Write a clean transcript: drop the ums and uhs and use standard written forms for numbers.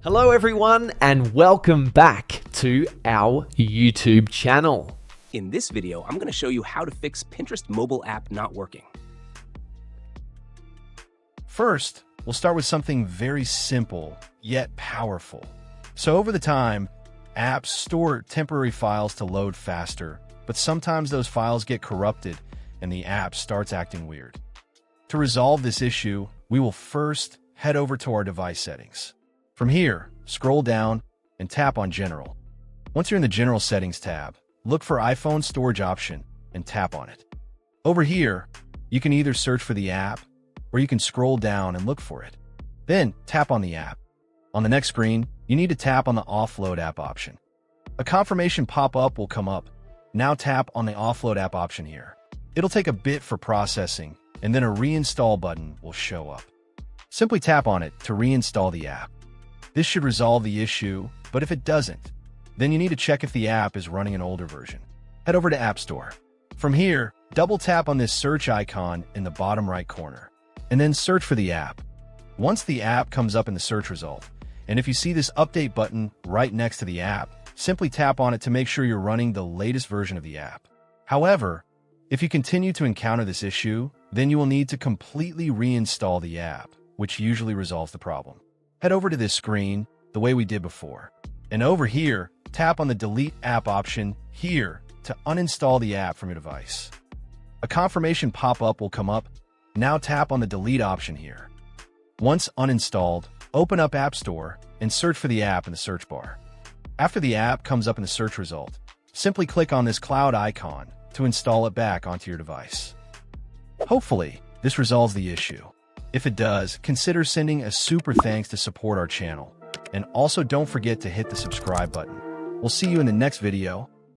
Hello everyone and welcome back to our YouTube channel. In this video, I'm going to show you how to fix Pinterest mobile app not working. First, we'll start with something very simple, yet powerful. So over the time, apps store temporary files to load faster, but sometimes those files get corrupted and the app starts acting weird. To resolve this issue, we will first head over to our device settings. From here, scroll down and tap on General. Once you're in the General Settings tab, look for iPhone Storage option and tap on it. Over here, you can either search for the app or you can scroll down and look for it. Then tap on the app. On the next screen, you need to tap on the Offload app option. A confirmation pop-up will come up. Now tap on the Offload app option here. It'll take a bit for processing, and then a reinstall button will show up. Simply tap on it to reinstall the app. This should resolve the issue, but if it doesn't, then you need to check if the app is running an older version. Head over to App Store. From here, double tap on this search icon in the bottom right corner, and then search for the app. Once the app comes up in the search result, and if you see this update button right next to the app, simply tap on it to make sure you're running the latest version of the app. However, if you continue to encounter this issue, then you will need to completely reinstall the app, which usually resolves the problem. Head over to this screen the way we did before. And over here, tap on the Delete App option here to uninstall the app from your device. A confirmation pop-up will come up. Now tap on the Delete option here. Once uninstalled, open up App Store and search for the app in the search bar. After the app comes up in the search result, simply click on this cloud icon to install it back onto your device. Hopefully, this resolves the issue. If it does, consider sending a super thanks to support our channel. And also don't forget to hit the subscribe button. We'll see you in the next video.